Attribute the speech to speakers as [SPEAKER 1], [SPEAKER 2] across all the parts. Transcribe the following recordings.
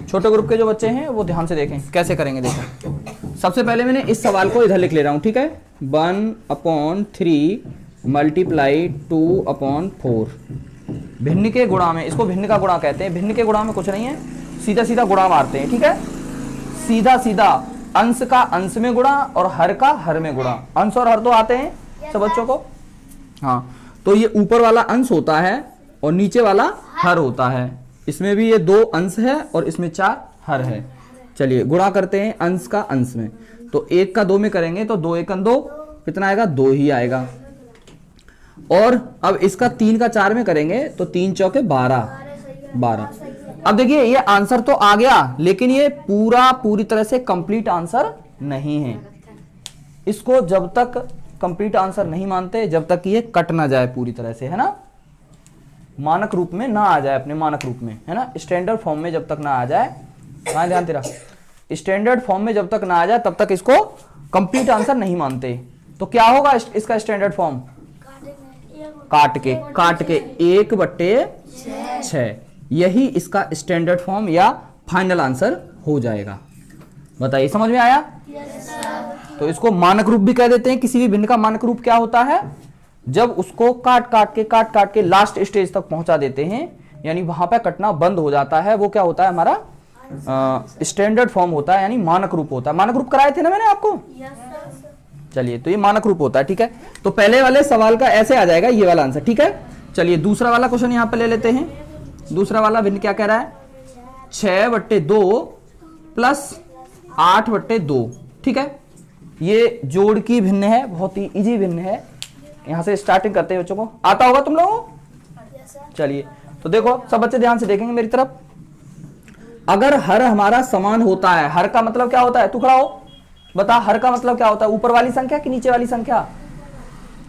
[SPEAKER 1] छोटे ग्रुप के जो बच्चे हैं वो ध्यान से देखें कैसे करेंगे। देखो सबसे पहले मैंने इस सवाल को इधर लिख ले रहा हूं, ठीक है। 1/3 मल्टीप्लाई 2/4 भिन्न के गुणा में, इसको भिन्न का गुणा कहते हैं। भिन्न के गुणा में कुछ नहीं है, सीधा सीधा गुणा मारते हैं, ठीक है। सीधा सीधा अंश का अंश में गुणा और हर का हर में गुणा। अंश और हर तो आते हैं सब बच्चों को, हाँ। तो ये ऊपर वाला अंश होता है और नीचे वाला हर होता है। इसमें भी ये 2 अंश है और इसमें 4 हर है। चलिए गुणा करते हैं अंश का अंश में। तो 1 का 2 में करेंगे तो 2 1 2, कितना आएगा? 2 ही आएगा। और अब इसका 3 का 4 में करेंगे तो 3 चौके 12। अब देखिए ये आंसर तो आ गया, लेकिन ये पूरी तरह से कंप्लीट आंसर नहीं है। इसको जब तक कंप्लीट आंसर नहीं मानते, जब तक ये कट ना जाए पूरी तरह से, है ना, मानक रूप में ना आ जाए, अपने मानक रूप में, है ना, स्टैंडर्ड फॉर्म में जब तक ना आ जाए, हाँ ध्यान तेरा, स्टैंडर्ड फॉर्म में जब तक ना आ जाए तब तक इसको कंप्लीट आंसर नहीं मानते। तो क्या होगा इसका स्टैंडर्ड फॉर्म? काट के 1/6, यही इसका स्टैंडर्ड फॉर्म या फाइनल आंसर हो जाएगा। बताइए समझ में आया? तो इसको मानक रूप भी कह देते हैं। किसी भी भिन्न का मानक रूप क्या होता है? जब उसको काट के लास्ट स्टेज तक पहुंचा देते हैं, यानी वहां पे कटना बंद हो जाता है, वो क्या होता है? हमारा स्टैंडर्ड फॉर्म होता है, यानी मानक रूप होता है। मानक रूप कराए थे ना मैंने आपको? चलिए, तो ये मानक रूप होता है, ठीक है। तो पहले वाले सवाल का ऐसे आ जाएगा ये वाला आंसर, ठीक है। चलिए दूसरा वाला क्वेश्चन यहां पे ले लेते हैं। दूसरा वाला भिन्न क्या कह रहा है? 6/2 प्लस 8/2, ठीक है। ये जोड़ की भिन्न है, बहुत ही इजी भिन्न है। यहां से स्टार्टिंग करते हैं, बच्चों को आता होगा तुम लोगों को। चलिए तो देखो सब बच्चे ध्यान से देखेंगे मेरी तरफ। अगर हर हमारा समान होता है, हर का मतलब क्या होता है? तू खड़ा हो, बता, हर का मतलब क्या होता है? ऊपर वाली संख्या कि नीचे वाली संख्या?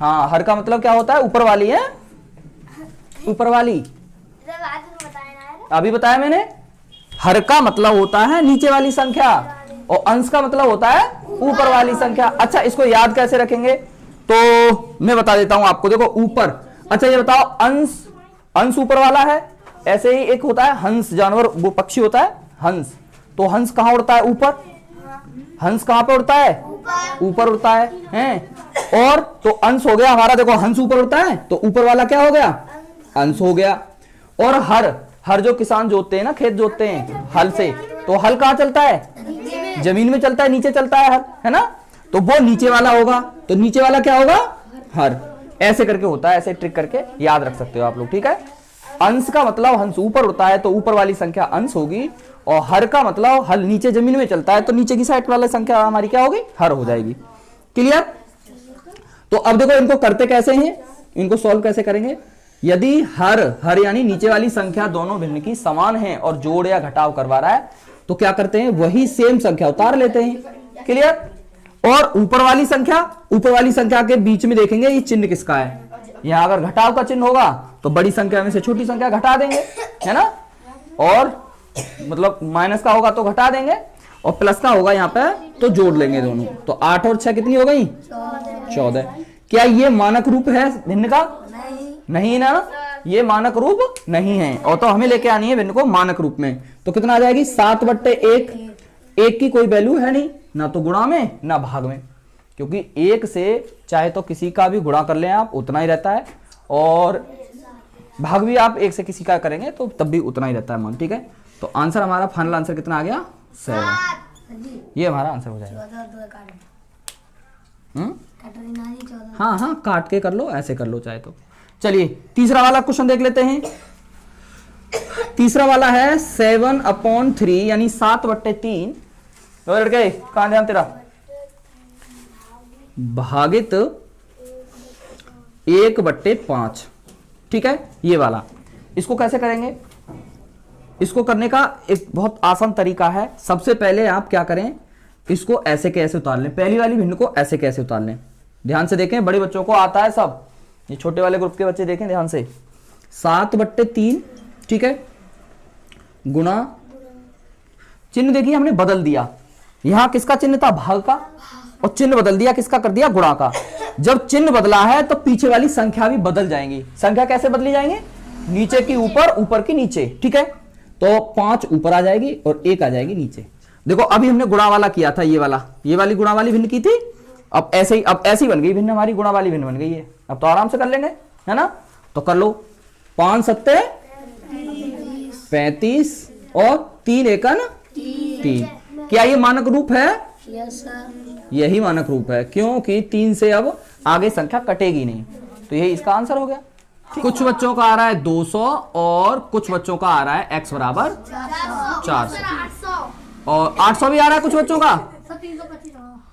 [SPEAKER 1] हाँ, हर का मतलब क्या होता है? ऊपर वाली है, ऊपर वाली। अभी बताया मैंने, हर का मतलब होता है नीचे वाली संख्या और अंश का मतलब होता है ऊपर वाली संख्या। अच्छा, इसको याद कैसे रखेंगे? तो मैं बता देता हूं आपको। देखो ऊपर, अच्छा ये बताओ, अंश ऊपर वाला है, ऐसे ही एक होता है हंस, जानवर, वो पक्षी होता है हंस। तो हंस कहां उड़ता है? ऊपर। हंस कहां पे उड़ता है? ऊपर उड़ता है, हैं? और तो अंश हो गया हमारा, देखो हंस ऊपर उड़ता है तो ऊपर वाला क्या हो गया? अंश हो गया। और हर जो किसान जोतते हैं ना, खेत जोतते हैं हल से, तो हल कहां चलता है? जमीन में चलता है, नीचे चलता है हल, है ना। तो वो नीचे वाला होगा, तो नीचे वाला क्या होगा? हर। ऐसे करके होता है, ऐसे ट्रिक करके याद रख सकते हो आप लोग, ठीक है। अंश का मतलब हंस ऊपर उड़ता है तो ऊपर वाली संख्या अंश होगी, और हर का मतलब हल नीचे जमीन में चलता है तो नीचे की साइड वाली संख्या हमारी क्या होगी? हर हो जाएगी। क्लियर? तो अब देखो इनको करते कैसे हैं, इनको सॉल्व कैसे करेंगे। यदि हर यानी नीचे वाली संख्या दोनों भिन्न की समान है और जोड़ या घटाव करवा रहा है, तो क्या करते हैं? वही सेम संख्या उतार लेते हैं। क्लियर? और ऊपर वाली संख्या के बीच में देखेंगे ये चिन्ह किसका है। यहां अगर घटाव का चिन्ह होगा तो बड़ी संख्या में से छोटी संख्या घटा देंगे, है ना। और मतलब माइनस का होगा तो घटा देंगे, और प्लस का होगा यहाँ पे तो जोड़ लेंगे दोनों। तो 8 और 6 कितनी हो गई? 14। क्या ये मानक रूप है भिन्न का? नहीं ना, ये मानक रूप नहीं है। और तो हमें लेके आनी है भिन्न को मानक रूप में। तो कितना आ जाएगी? 7/1। 1 की कोई वैल्यू है नहीं, ना तो गुणा में ना भाग में, क्योंकि 1 से चाहे तो किसी का भी गुणा कर लें आप, उतना ही रहता है, और भाग भी आप 1 से किसी का करेंगे तो तब भी उतना ही रहता है मान, ठीक है। तो आंसर हमारा फाइनल आंसर कितना आ गया? 7। ये हमारा आंसर हो जाएगा। हाँ, काट के कर लो, ऐसे कर लो चाहे तो। चलिए तीसरा वाला क्वेश्चन देख लेते हैं। तीसरा वाला है 7/3 यानी 7/3 लड़के, कहां ध्यान तेरा, भागित 1/5, ठीक है। ये वाला, इसको कैसे करेंगे? इसको करने का एक बहुत आसान तरीका है। सबसे पहले आप क्या करें, इसको ऐसे कैसे उतार लें, पहली वाली भिन्न को ऐसे कैसे उतार लें। ध्यान से देखें, बड़े बच्चों को आता है सब, ये छोटे वाले ग्रुप के बच्चे देखें ध्यान से। 7/3, ठीक है, गुणा, चिन्ह देखिए हमने बदल दिया, यहां किसका चिन्ह था? भाग का, और चिन्ह बदल दिया, किसका कर दिया? गुणा का। जब चिन्ह बदला है तो पीछे वाली संख्या भी बदल जाएंगी। संख्या कैसे बदली जाएंगी? नीचे की ऊपर, ऊपर की नीचे, ठीक है। तो 5 ऊपर आ जाएगी और 1 आ जाएगी नीचे। देखो अभी हमने गुणा वाला किया था, ये वाली गुणा वाली भिन्न की थी, अब ऐसे ही बन गई भिन्न, हमारी गुणा वाली भिन्न बन गई है। अब तो आराम से कर लेंगे, है ना। तो कर लो, 5 सत्ते 35 और 3 एकन 3। क्या ये मानक रूप है?
[SPEAKER 2] Yes sir.
[SPEAKER 1] यही मानक रूप है, क्योंकि 3 से अब आगे संख्या कटेगी नहीं, तो यही इसका आंसर हो गया। कुछ बच्चों का आ रहा है 200 और कुछ बच्चों का आ रहा है x बराबर 400 और 800 भी आ रहा है कुछ बच्चों का।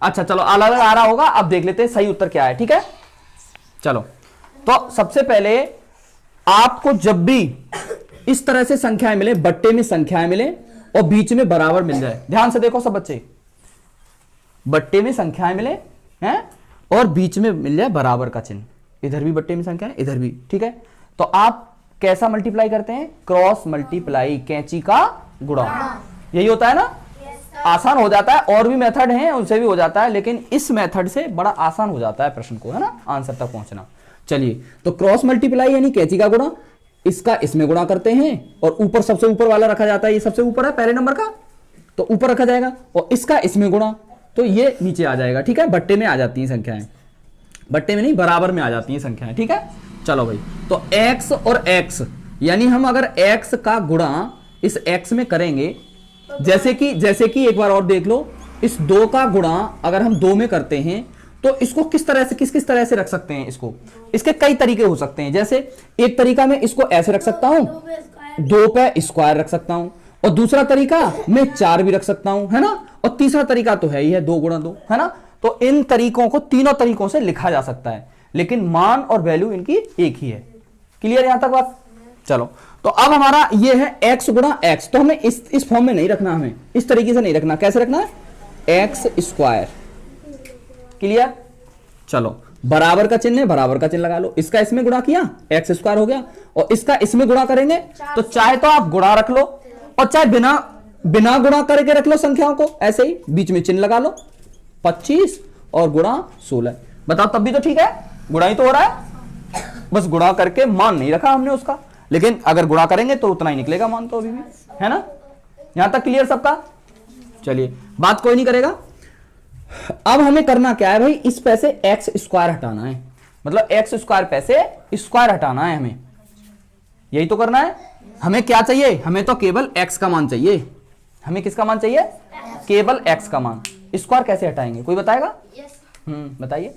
[SPEAKER 1] अच्छा चलो, अलग अलग आ रहा होगा, अब देख लेते हैं सही उत्तर क्या है। ठीक है, चलो। तो सबसे पहले आपको जब भी इस तरह से संख्याएं मिले, बट्टे में संख्याएं मिले और बीच में बराबर मिल जाए, ध्यान से देखो सब बच्चे, बट्टे में संख्याएं मिले हैं और बीच में मिल जाए बराबर का चिन्ह, इधर भी बट्टे में संख्या है, इधर भी। ठीक है, तो आप कैसा मल्टीप्लाई करते हैं? क्रॉस मल्टीप्लाई, कैंची का गुणा, यही होता है ना। आसान हो जाता है, और भी मेथड हैं उनसे भी हो जाता है, लेकिन इस मेथड से बड़ा आसान हो जाता है प्रश्न को, है ना, आंसर तक पहुंचना। चलिए, तो क्रॉस मल्टीप्लाई यानी कैंची का गुणा, इसका इसमें गुणा करते हैं और ऊपर सबसे ऊपर वाला रखा जाता है, ये सबसे ऊपर है पहले नंबर का, तो ऊपर रखा जाएगा और इसका इसमें गुणा, तो ये नीचे आ जाएगा। ठीक है, बट्टे में आ जाती हैं संख्याएं, बट्टे में नहीं बराबर में आ जाती हैं संख्याएं। ठीक है, चलो भाई, तो x और x यानी हम अगर x का गुणा इस x में करेंगे, जैसे कि एक बार और देख लो, इस 2 का गुणा अगर हम 2 में करते हैं तो इसको किस तरह से रख सकते हैं? इसके कई तरीके हो सकते हैं। जैसे एक तरीका मैं इसको ऐसे रख सकता हूं, 2 पे स्क्वायर रख सकता हूं, और दूसरा तरीका मैं 4 भी रख सकता हूं, है ना, और तीसरा तरीका तो है ही है 2 गुणा 2, है ना। तो इन तरीकों को, तीनों तरीकों से लिखा जा सकता है, लेकिन मान और वैल्यू इनकी एक ही है। क्लियर यहां तक बात? चलो, तो अब हमारा ये है x गुणा x, तो हमें इस फॉर्म में नहीं रखना, हमें इस तरीके से नहीं रखना। कैसे रखना है? x square. क्लियर? चलो, बराबर का चिन्ह है, बराबर का चिन्ह लगा लो, इसका इसमें गुणा किया, x स्क्वायर हो गया, और इसका इसमें गुणा करेंगे तो चाहे तो आप गुणा रख लो और चाहे बिना गुणा करके रख लो संख्याओं को, ऐसे ही बीच में चिन्ह लगा लो, 25 और गुणा 16। बताओ, तब भी तो ठीक है, गुणा ही तो हो रहा है, बस गुणा करके मान नहीं रखा हमने उसका, लेकिन अगर गुणा करेंगे तो उतना ही निकलेगा मान, तो अभी भी, है ना। यहां तक क्लियर सबका? चलिए, बात कोई नहीं करेगा। अब हमें करना क्या है भाई? इस पैसे एक्स स्क्वायर हटाना है, मतलब एक्स स्क्वायर पैसे स्क्वायर हटाना है हमें, यही तो करना है। हमें क्या चाहिए? हमें तो केवल एक्स का मान चाहिए। हमें किसका मान चाहिए? केवल एक्स का मान। स्क्वायर कैसे हटाएंगे, कोई बताएगा? बताइए।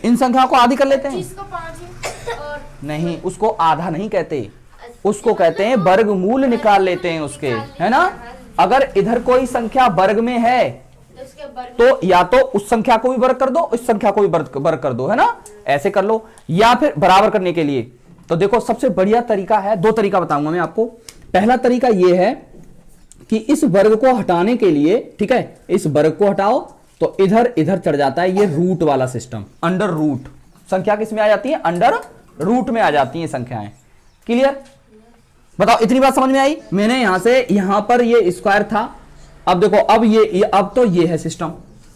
[SPEAKER 1] इन संख्याओं को आधी कर लेते हैं। नहीं, उसको आधा नहीं कहते, उसको कहते हैं वर्गमूल निकाल लेते हैं उसके, है ना। अगर इधर कोई संख्या वर्ग में है तो या तो उस संख्या को भी वर्ग कर दो, इस संख्या को भी वर्ग कर दो, है ना, ऐसे कर लो। या फिर बराबर करने के लिए तो देखो सबसे बढ़िया तरीका है, 2 तरीका बताऊंगा मैं आपको। पहला तरीका यह है कि इस वर्ग को हटाने के लिए, ठीक है, इस वर्ग को हटाओ तो इधर इधर चढ़ जाता है ये रूट वाला सिस्टम, अंडर रूट। संख्या किस में आ जाती है? अंडर रूट में आ जाती है संख्याएं। क्लियर? बताओ, इतनी बात समझ में आई? मैंने यहां से यहां पर ये स्क्वायर था, अब देखो, अब तो ये है सिस्टम,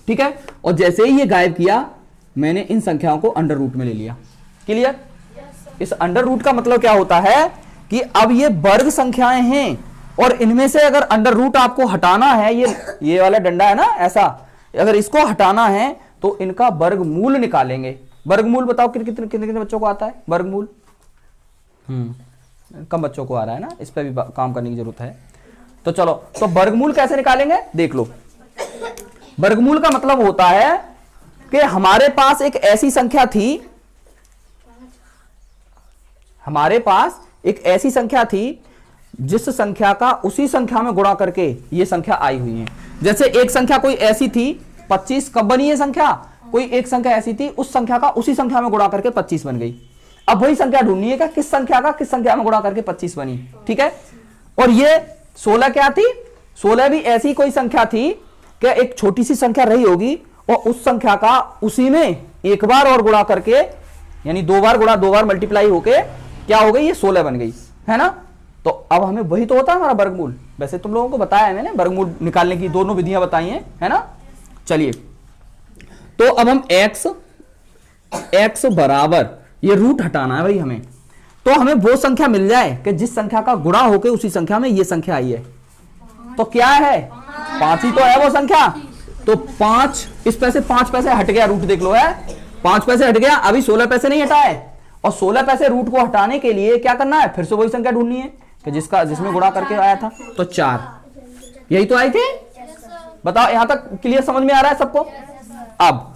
[SPEAKER 1] ठीक है, और जैसे ही ये गायब किया मैंने इन संख्याओं को अंडर रूट में ले लिया। क्लियर? इस अंडर रूट का मतलब क्या होता है कि अब ये वर्ग संख्याएं हैं और इनमें से अगर अंडर रूट आपको हटाना है, ये वाला डंडा है ना ऐसा, अगर इसको हटाना है तो इनका वर्गमूल निकालेंगे। वर्गमूल बताओ कितने कितने बच्चों को आता है वर्गमूल? कम बच्चों को आ रहा है ना, इस पे भी काम करने की जरूरत है। तो चलो, तो वर्गमूल कैसे निकालेंगे देख लो। वर्गमूल का मतलब होता है कि हमारे पास एक ऐसी संख्या थी, हमारे पास एक ऐसी संख्या थी जिस संख्या का उसी संख्या में गुणा करके ये संख्या आई हुई है। जैसे एक संख्या कोई ऐसी थी 25, कब बनी है संख्या? कोई एक संख्या ऐसी थी, उस संख्या का उसी संख्या में गुणा करके 25 बन गई। अब वही संख्या ढूंढनी है किस संख्या में गुणा करके 25 बनी, ठीक है। और ये 16 क्या थी? 16 भी ऐसी कोई संख्या थी कि एक छोटी सी संख्या रही होगी और उस संख्या का उसी में एक बार और गुणा करके, यानी 2 बार गुणा 2 बार मल्टीप्लाई होके क्या हो गई? ये 16 बन गई, है ना। तो अब हमें वही तो होता है हमारा वर्गमूल। वैसे तुम लोगों को बताया है मैंने, वर्गमूल निकालने की दोनों विधियां बताई हैं, है ना। चलिए, तो अब हम x बराबर, ये रूट हटाना है भाई हमें, तो हमें वो संख्या मिल जाए कि जिस संख्या का गुणा होके उसी संख्या में ये संख्या आई है, तो क्या है 5 ही तो है वो संख्या। तो 5 इस पैसे 5 पैसे हट गया, रूट देख लो है 5 पैसे हट गया, अभी 16 पैसे नहीं हटा है। और 16 पैसे रूट को हटाने के लिए क्या करना है, फिर से वही संख्या ढूंढनी है कि जिसमें गुणा करके आया था। तो 4 यही तो आई थी। बताओ यहां तक क्लियर समझ में आ रहा है सबको। अब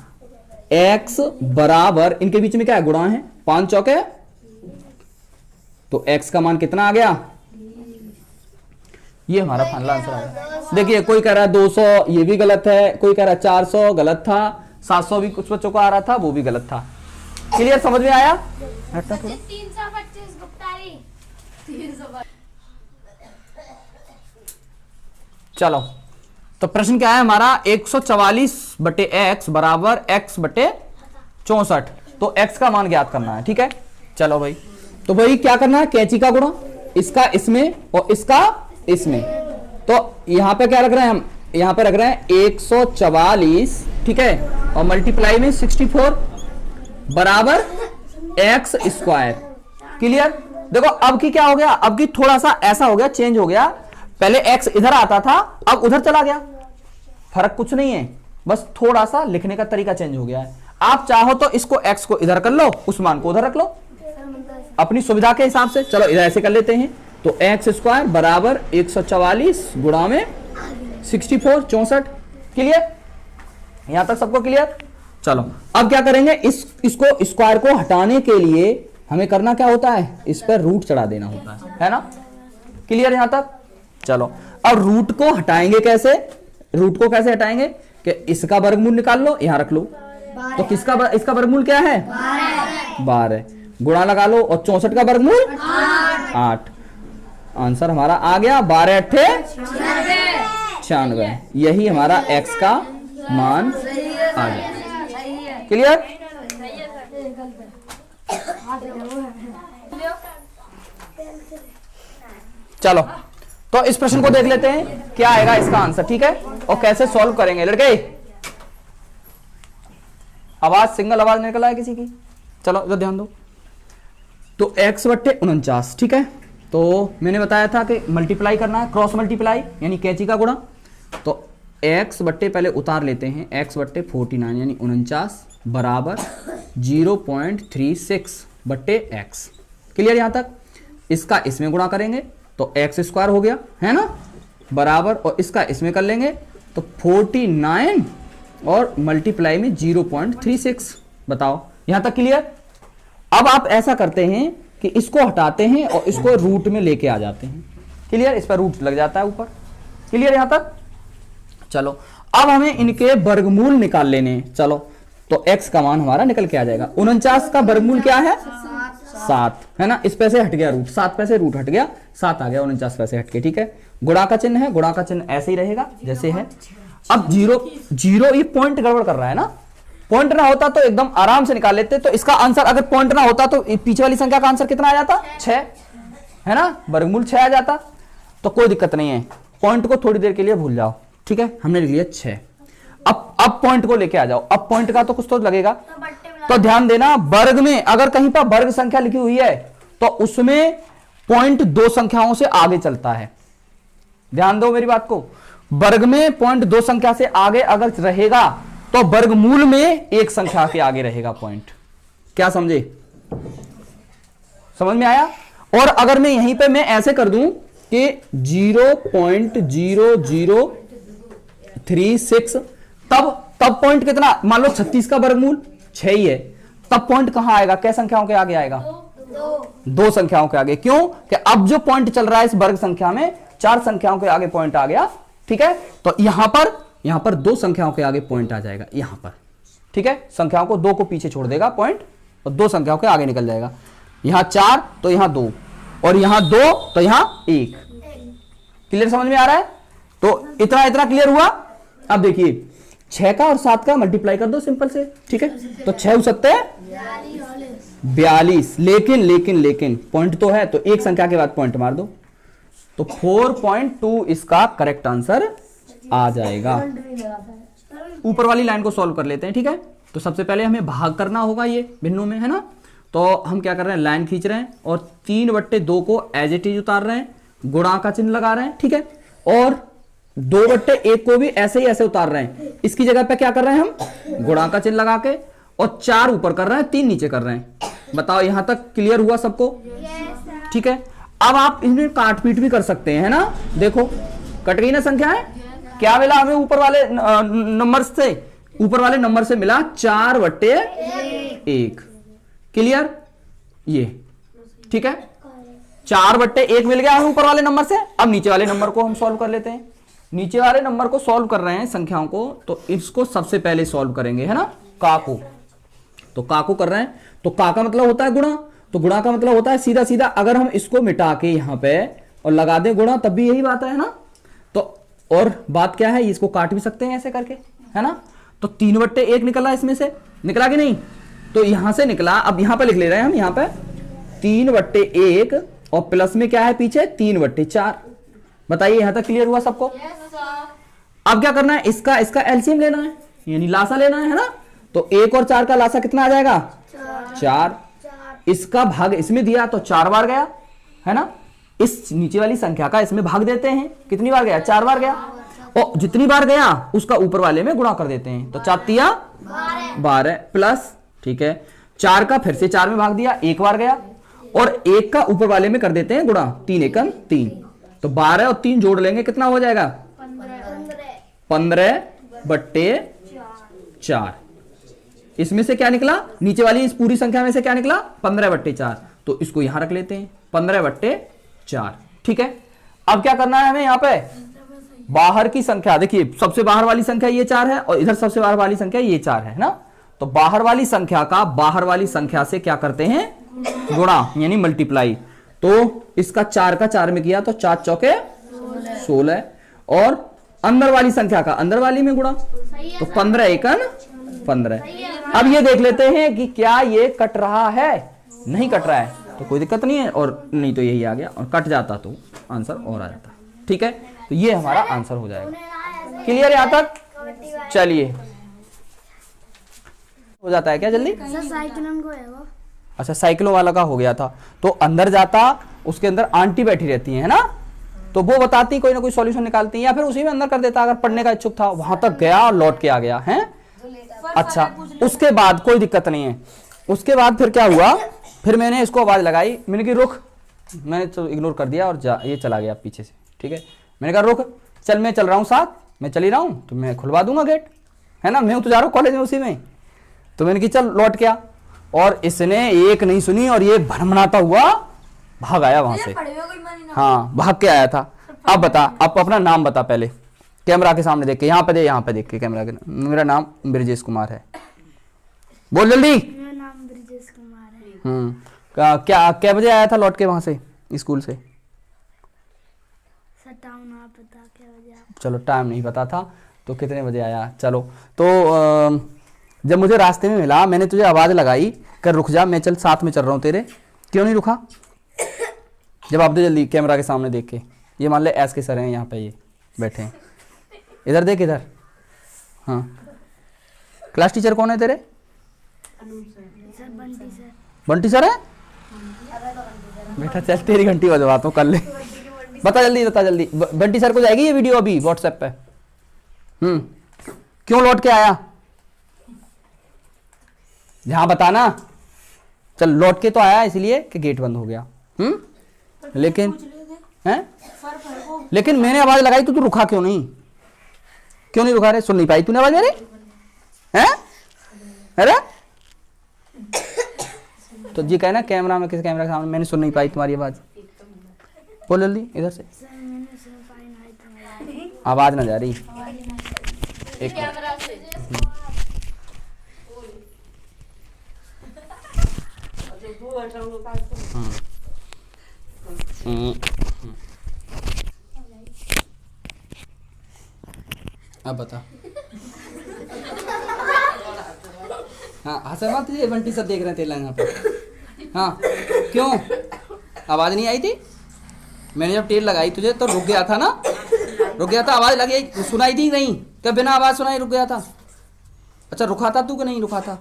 [SPEAKER 1] x बराबर इनके बीच में क्या है, गुणा है, 5 चौके, तो x का मान कितना आ गया, ये हमारा फाइनल आंसर आ गया। देखिए कोई कह रहा है 200, ये भी गलत है, कोई कह रहा है 400 गलत था, 700 भी कुछ बच्चों को आ रहा था, वो भी गलत था। क्लियर समझ में आया।
[SPEAKER 2] 325 गुप्तारी।
[SPEAKER 1] चलो तो प्रश्न क्या है हमारा, 144 बटे x बराबर x बटे 64। तो x का मान ज्ञात करना है, ठीक है। चलो भाई, तो भाई क्या करना है, कैंची का गुणा, इसका इसमें और इसका इसमें। तो यहां पे क्या रख रहे हैं हम, यहां पे रख रहे हैं 144, ठीक है, और मल्टीप्लाई में 64 बराबर x स्क्वायर। क्लियर। देखो अब की क्या हो गया, अब की थोड़ा सा ऐसा हो गया, चेंज हो गया, पहले x इधर आता था अब उधर चला गया, फर्क कुछ नहीं है, बस थोड़ा सा लिखने का तरीका चेंज हो गया है। आप चाहो तो इसको x को इधर कर लो, उस मान को उधर रख लो अपनी सुविधा के हिसाब से। चलो इधर ऐसे कर लेते हैं, तो x स्क्वायर बराबर 144 गुणा में 64 64। क्लियर, यहां तक सबको क्लियर। चलो अब क्या करेंगे, इसको स्क्वायर को हटाने के लिए हमें करना क्या होता है, इस पर रूट चढ़ा देना होता है ना। क्लियर यहां तक। चलो अब रूट को हटाएंगे कैसे, रूट को कैसे हटाएंगे कि इसका वर्गमूल निकाल लो, यहां रख लो, तो इसका वर्गमूल क्या है 12, गुणा लगा लो, और 64 का वर्गमूल 8। आंसर हमारा आ गया 12 अट्ठे 96। यही हमारा x का मान आ गया। क्लियर। चलो तो इस प्रश्न को देख लेते हैं क्या आएगा इसका आंसर, ठीक है, और कैसे सॉल्व करेंगे। लड़के आवाज, सिंगल आवाज निकला है किसी की, चलो इधर ध्यान दो। तो x बट्टे 49, ठीक है, तो मैंने बताया था कि मल्टीप्लाई करना है, क्रॉस मल्टीप्लाई यानी कैंची का गुणा। तो x बट्टे पहले उतार लेते हैं, x बट्टे 49 यानी 49 बराबर 0.36 बट्टे x। क्लियर यहां तक। इसका इसमें गुणा करेंगे तो x स्क्वायर हो गया है ना, बराबर, और इसका इसमें कर लेंगे तो 49 और मल्टीप्लाई में 0.36। बताओ यहां तक क्लियर। अब आप ऐसा करते हैं कि इसको हटाते हैं और इसको रूट में लेके आ जाते हैं। क्लियर, इस पर रूट लग जाता है ऊपर। क्लियर यहां तक। चलो अब हमें इनके वर्गमूल निकाल लेने हैं। चलो तो x का मान हमारा निकल के आ जाएगा। 49 का वर्गमूल क्या है 7 है ना, इस पैसे हट गया रूट, 7 पैसे रूट हट गया, 7 आ गया, 49 पैसे हट के, ठीक है। गुणा का चिन्ह है, गुणा का चिन्ह ऐसे ही रहेगा जैसे है। अब 0 ये पॉइंट गड़बड़ कर रहा है ना, पॉइंट ना होता तो एकदम आराम से निकाल लेते। तो इसका आंसर अगर पॉइंट ना होता तो पीछे वाली संख्या का आंसर कितना आ जाता 6 है ना, वर्गमूल 6 आ जाता। तो कोई दिक्कत नहीं है, पॉइंट को थोड़ी देर के लिए भूल जाओ, ठीक है, हमने लिख लिया 6। अब पॉइंट को लेके आ जाओ, अब पॉइंट का तो कुछ तो लगेगा। तो ध्यान देना, वर्ग में अगर कहीं पर वर्ग संख्या लिखी हुई है तो उसमें पॉइंट 2 संख्याओं से आगे चलता है। ध्यान दो मेरी बात को, वर्ग में पॉइंट 2 संख्या से आगे अगर रहेगा तो वर्गमूल में 1 संख्या के आगे रहेगा पॉइंट। क्या समझे, समझ में आया। और अगर मैं यहीं पे मैं ऐसे कर दूं कि 0.0036, तब पॉइंट कितना, मान लो 36 का वर्गमूल 6 ही है, तब पॉइंट कहां आएगा, क्या संख्याओं के आगे आएगा 2 संख्याओं के आगे। क्यों कि अब जो पॉइंट चल रहा है इस वर्ग संख्या में 4 संख्याओं के आगे पॉइंट आ गया, ठीक है। तो यहां पर 2 संख्याओं के आगे पॉइंट आ जाएगा यहां पर, ठीक है। संख्याओं को 2 को पीछे छोड़ देगा पॉइंट और 2 संख्याओं के आगे निकल जाएगा। यहां 4 तो यहां 2, और यहां 2 तो यहां 1। क्लियर समझ में आ रहा है। तो इतना क्लियर हुआ। अब देखिए 6 का और 7 का मल्टीप्लाई कर दो सिंपल से, ठीक है। तो 6 सकते हैं 42, लेकिन पॉइंट तो है, तो एक संख्या के बाद पॉइंट मार दो, तो 4.2 इसका करेक्ट आंसर आ जाएगा। ऊपर वाली लाइन को सॉल्व कर लेते हैं, ठीक है। तो सबसे पहले हमें भाग करना होगा ये भिन्नों में, है ना। तो हम क्या कर रहे हैं, लाइन खींच रहे हैं और 3/2 को एज इट इज उतार रहे हैं, गुणा का चिन्ह लगा रहे हैं, ठीक है। और 2/1 को भी ऐसे ही ऐसे उतार रहे हैं, इसकी जगह पे क्या कर रहे हैं हम, गुणा का चिन्ह लगा के, और 4 ऊपर कर रहे हैं, 3 नीचे कर रहे हैं। बताओ यहां तक क्लियर हुआ सबको? ठीक है। अब आप इसमें काट पीट भी कर सकते हैं, है ना। देखो कट गई ना संख्या है, क्या मिला हमें ऊपर वाले नंबर से, ऊपर वाले नंबर से मिला 4/1। क्लियर, ये ठीक है। 4/1 मिल गया हमें ऊपर वाले नंबर से। अब नीचे वाले नंबर को हम सॉल्व कर लेते हैं। नीचे वाले नंबर को सॉल्व कर रहे हैं संख्याओं को, तो इसको सबसे पहले सॉल्व करेंगे, है ना, का को। तो का को कर रहे हैं, तो का का मतलब होता है गुणा, तो गुणा का मतलब होता है सीधा सीधा अगर हम इसको मिटा के यहां पे और लगा दें गुणा, तब भी यही बात है ना। तो और बात क्या है, इसको काट भी सकते हैं ऐसे करके, है ना। तो 3/1 निकला, इसमें से निकला कि नहीं, तो यहां से निकला। अब यहां पे लिख ले रहे हैं हम, यहां पे 3/1 और प्लस में क्या है पीछे 3/4। बताइए यहां तक क्लियर हुआ सबको? अब क्या करना है, इसका एलसीएम लेना है, यानी लासा लेना है ना। तो 1 और 4 का लासा कितना आ जाएगा, 4। इसका भाग इसमें दिया तो 4 बार गया, है ना। इस नीचे वाली संख्या का इसमें भाग देते हैं, कितनी बार गया, 4 बार गया। और जितनी बार गया उसका ऊपर वाले में गुणा कर देते हैं, तो 4×3 12 प्लस, ठीक है, 4 का फिर से 4 में भाग दिया, 1 बार गया, और 1 का ऊपर वाले में कर देते हैं गुणा, 3×1 3। तो 12 और 3 जोड़ लेंगे, कितना हो जाएगा, 15/4। इसमें से क्या निकला, नीचे वाली इस पूरी संख्या में से क्या निकला, 15/4। तो इसको यहां रख लेते हैं, 15/4, ठीक है। अब क्या करना है हमें, यहां पे बाहर की संख्या, देखिए सबसे बाहर वाली संख्या ये 4 है और इधर सबसे बाहर वाली संख्या ये 4 है ना। तो बाहर वाली संख्या का बाहर वाली संख्या से क्या करते हैं, गुणा, यानी मल्टीप्लाई। तो इसका 4 का 4 में किया तो 4 चौके 16, और अंदर वाली संख्या का अंदर वाली में गुणा, तो 15×1 15। अब ये देख लेते हैं कि क्या ये कट रहा है, नहीं कट रहा है तो कोई दिक्कत नहीं है, और नहीं तो यही आ गया, और कट जाता तो आंसर और आ जाता, ठीक है। तो ये हमारा आंसर हो जाएगा। क्लियर यहां तक? चलिए, हो जाता है क्या जल्दी? अच्छा, साइकिलों वाला का हो गया था, तो अंदर जाता, उसके अंदर आंटी बैठी रहती है ना, तो वो बताती कोई ना कोई सॉल्यूशन निकालती है, या फिर उसी में अंदर कर देता अगर पढ़ने का इच्छुक था, वहां तक गया और लौट के आ गया है। अच्छा, उसके बाद कोई दिक्कत नहीं है। उसके बाद फिर क्या हुआ, फिर मैंने इसको आवाज लगाई, मैंने कहा रुक, मैंने तो इग्नोर कर दिया और ये चला गया पीछे से, ठीक है। मैंने कहा रुक, चल मैं चल रहा हूँ साथ, मैं चल ही रहा हूँ, तो मैं खुलवा दूंगा गेट, है ना, मैं तो जा रहा हूँ कॉलेज में उसी में। तो मैंने कहा चल, लौट गया, और इसने एक नहीं सुनी और ये भरमनाता हुआ भाग आया वहां से। हाँ, भाग के आया था। अब बता, अब अपना नाम बता पहले, कैमरा के सामने देख के, यहाँ पे देख के कैमरा के। मेरा नाम ब्रिजेश कुमार है, बोल जल्दी।
[SPEAKER 2] मेरा नाम ब्रिजेश कुमार है।
[SPEAKER 1] क्या बजे आया था लौट के वहां से स्कूल से? चलो टाइम नहीं पता था, तो कितने बजे आया? चलो, तो जब मुझे रास्ते में मिला, मैंने तुझे आवाज लगाई कर रुक जा, मैं चल साथ में चल रहा हूँ तेरे, क्यों नहीं रुका? जब आप दे जल्दी कैमरा के सामने देख के, ये मान ले एस के सर हैं यहाँ पे, ये बैठे हैं, इधर देख इधर। हाँ, क्लास टीचर कौन है तेरे? बंटी सर है बेटा, चल तेरी घंटी बजवाता हूँ, कर ले, बता जल्दी, बता जल्दी। बंटी सर को जाएगी ये वीडियो अभी व्हाट्सएप पे। क्यों लौट के आया, जहां बताना। चल, लौट के तो आया इसलिए कि गेट बंद हो गया। लेकिन मैंने आवाज लगाई तो तू रुका क्यों नहीं रुका रे? सुन नहीं पाई तूने आवाज मेरी? हैं? अरे तो जी कहना कैमरा में, किस कैमरा के सामने, मैंने सुन नहीं पाई तुम्हारी आवाज। बोल जल्दी इधर से, आवाज ना जा रही। एक अब बता। हाँ, हंसा मत, ये बंटी सब देख रहे थे यहाँ पे। हाँ, क्यों आवाज नहीं आई थी? मैंने जब टेल लगाई तुझे तो रुक गया था ना, रुक गया था, आवाज लगी, सुनाई थी नहीं? क्या बिना आवाज सुनाई रुक गया था? अच्छा, रुका था तू कि नहीं रुका था?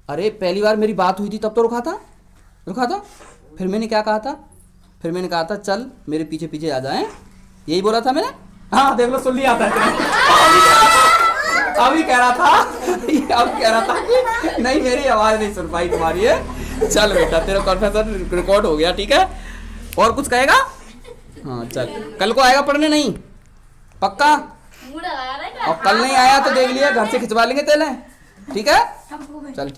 [SPEAKER 1] अरे पहली बार मेरी बात हुई थी तब तो रुका था। फिर मैंने क्या कहा था? फिर मैंने कहा था चल मेरे पीछे पीछे आ जाए, यही बोला था मैंने। हाँ देख लो, सुन लिया था अभी कह रहा था कि नहीं मेरी आवाज नहीं सुन पाई तुम्हारी है। चल बेटा तेरा कॉन्फेशन रिकॉर्ड हो गया, ठीक है। और कुछ कहेगा? हाँ चल, कल को आएगा पढ़ने नहीं? पक्का? और कल नहीं आया तो देख लिया, घर से खिंचवा लेंगे तेले, ठीक है। चल ठीक।